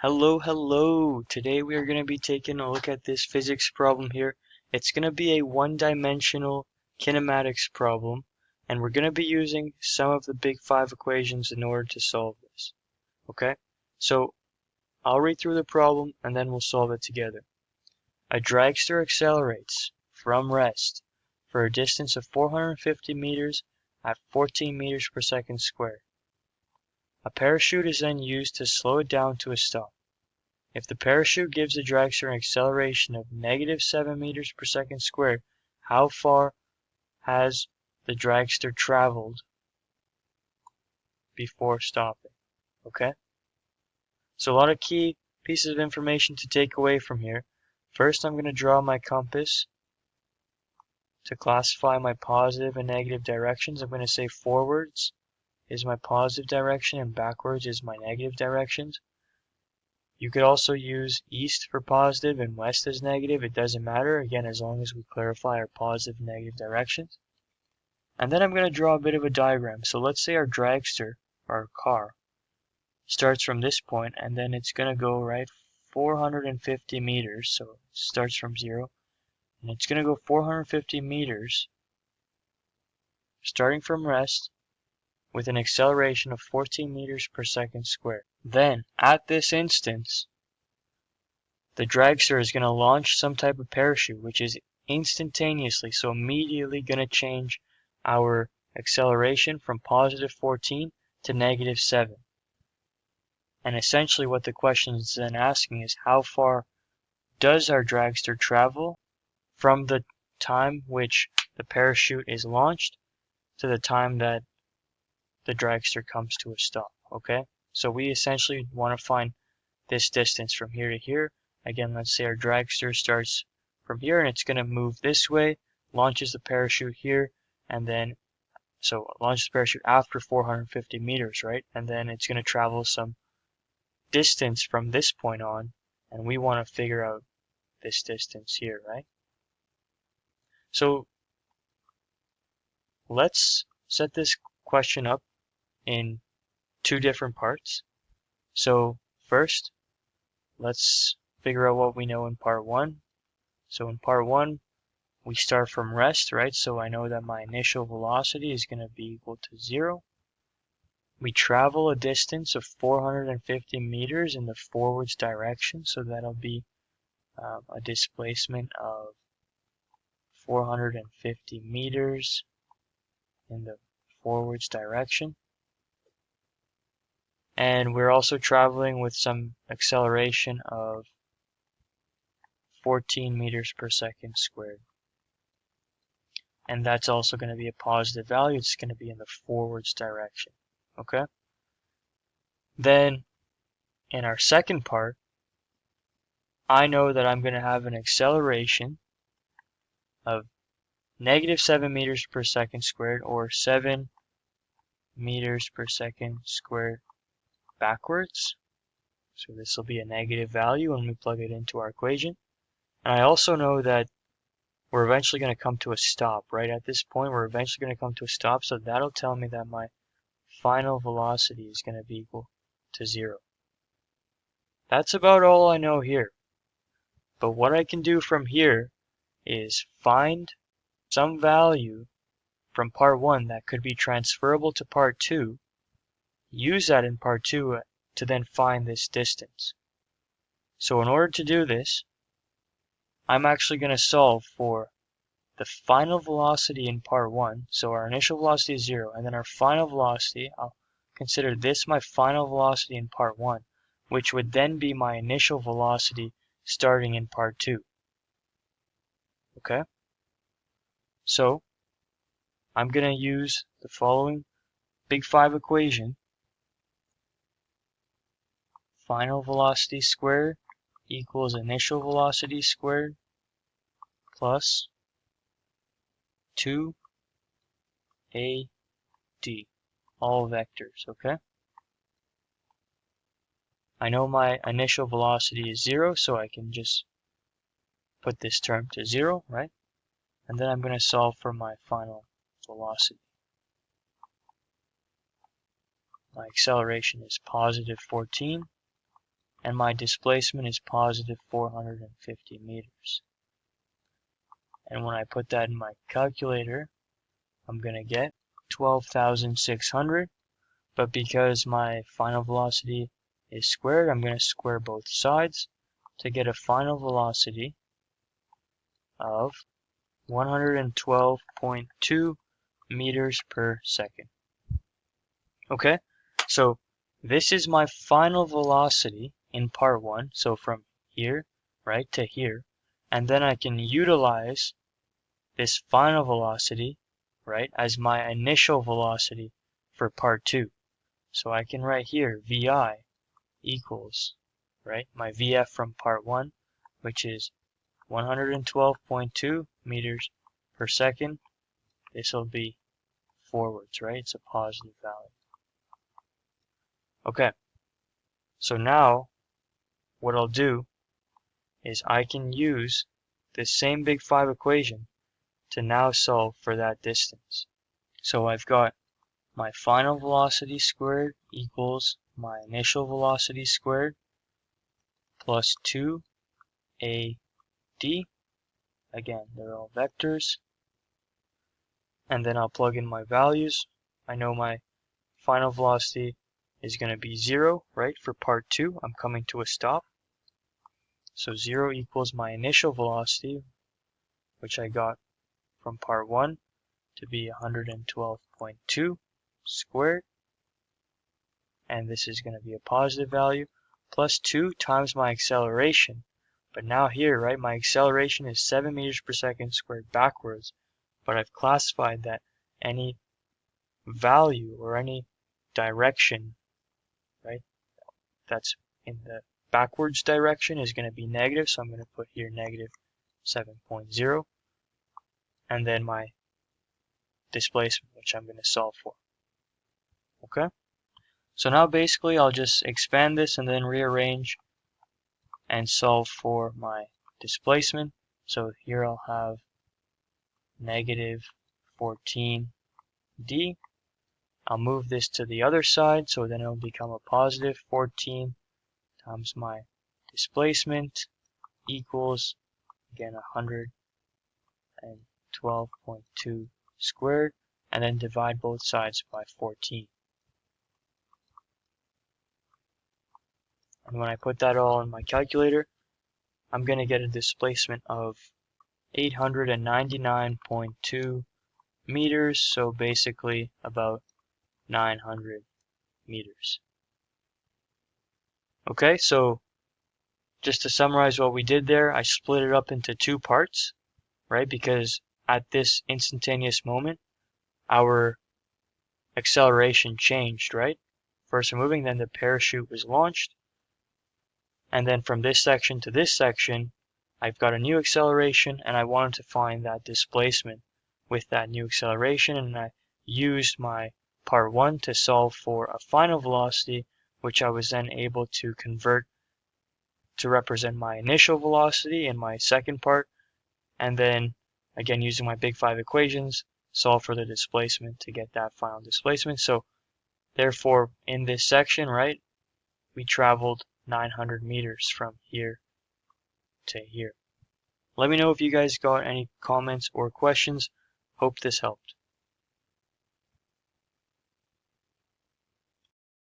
Hello. Today we are going to be taking a look at this physics problem here. It's going to be a one-dimensional kinematics problem, and we're going to be using some of the big five equations in order to solve this. Okay? So I'll read through the problem and then we'll solve it together. A dragster accelerates from rest for a distance of 450 meters at 14 meters per second squared. A parachute is then used to slow it down to a stop. If the parachute gives the dragster an acceleration of -7 meters per second squared, how far has the dragster traveled before stopping? Okay? So a lot of key pieces of information to take away from here. First, I'm going to draw my compass to classify my positive and negative directions. I'm going to say forwards is my positive direction and backwards is my negative directions. You could also use east for positive and west as negative. It doesn't matter, again, as long as we clarify our positive and negative directions. And then I'm going to draw a bit of a diagram. So let's say our dragster, our car, starts from this point, and then it's going to go, right, 450 meters. So it starts from 0. And it's going to go 450 meters, starting from rest, with an acceleration of 14 meters per second squared. Then, at this instance, the dragster is going to launch some type of parachute, which is instantaneously, so immediately going to change our acceleration from positive 14 to -7. And essentially what the question is then asking is, how far does our dragster travel from the time which the parachute is launched to the time that the dragster comes to a stop, okay? So we essentially want to find this distance from here to here. Again, let's say our dragster starts from here and it's going to move this way, launches the parachute here, and then, so it launches the parachute after 450 meters, right? And then it's going to travel some distance from this point on, and we want to figure out this distance here, right? So let's set this question up in two different parts. So first, let's figure out what we know in part 1. So in part 1, we start from rest, right? So I know that my initial velocity is going to be equal to 0. We travel a distance of 450 meters in the forwards direction. So that'll be a displacement of 450 meters in the forwards direction. And we're also traveling with some acceleration of 14 meters per second squared. And that's also going to be a positive value. It's going to be in the forwards direction. Okay? Then, in our second part, I know that I'm going to have an acceleration of -7 meters per second squared, or 7 meters per second squared backwards. So this will be a negative value when we plug it into our equation. And I also know that we're eventually going to come to a stop, right? At this point, we're eventually going to come to a stop, so that'll tell me that my final velocity is going to be equal to 0. That's about all I know here. But what I can do from here is find some value from part 1 that could be transferable to part 2, use that in part 2 to then find this distance. So in order to do this, I'm actually going to solve for the final velocity in part 1. So our initial velocity is 0, and then our final velocity, I'll consider this my final velocity in part 1, which would then be my initial velocity starting in part 2. Okay? So I'm going to use the following big 5 equation. Final velocity squared equals initial velocity squared plus 2AD, all vectors, okay? I know my initial velocity is 0, so I can just put this term to 0, right? And then I'm going to solve for my final velocity. My acceleration is positive 14, and my displacement is positive 450 meters. And when I put that in my calculator, I'm going to get 12,600, but because my final velocity is squared, I'm going to square both sides to get a final velocity of 112.2 meters per second. Okay, so this is my final velocity in part 1, so from here, right, to here, and then I can utilize this final velocity, right, as my initial velocity for part 2. So I can write here VI equals, right, my VF from part 1, which is 112.2 meters per second. This will be forwards, right? It's a positive value. Okay, so now what I'll do is I can use this same big 5 equation to now solve for that distance. So I've got my final velocity squared equals my initial velocity squared plus 2AD. Again, they're all vectors. And then I'll plug in my values. I know my final velocity is going to be 0, right? For part 2, I'm coming to a stop. So 0 equals my initial velocity, which I got from part 1 to be 112.2 squared. And this is going to be a positive value, plus 2 times my acceleration. But now here, right, my acceleration is 7 meters per second squared backwards, but I've classified that any value or any direction, right, that's in the backwards direction is going to be negative, so I'm going to put here negative 7.0, and then my displacement, which I'm going to solve for. Okay? So now basically I'll just expand this and then rearrange and solve for my displacement. So here I'll have negative 14d. I'll move this to the other side, so then it'll become a positive 14 times my displacement equals, again, 112.2 squared, and then divide both sides by 14. And when I put that all in my calculator, I'm going to get a displacement of 899.2 meters, so basically about 900 meters. Okay, so just to summarize what we did there, I split it up into 2 parts, right? Because at this instantaneous moment, our acceleration changed, right? First we're moving, then the parachute was launched. And then from this section to this section, I've got a new acceleration, and I wanted to find that displacement with that new acceleration, and I used my part 1 to solve for a final velocity, which I was then able to convert to represent my initial velocity in my second part, and then again using my big 5 equations, solve for the displacement to get that final displacement. So therefore in this section, right, we traveled 900 meters from here to here. Let me know if you guys got any comments or questions. Hope this helped.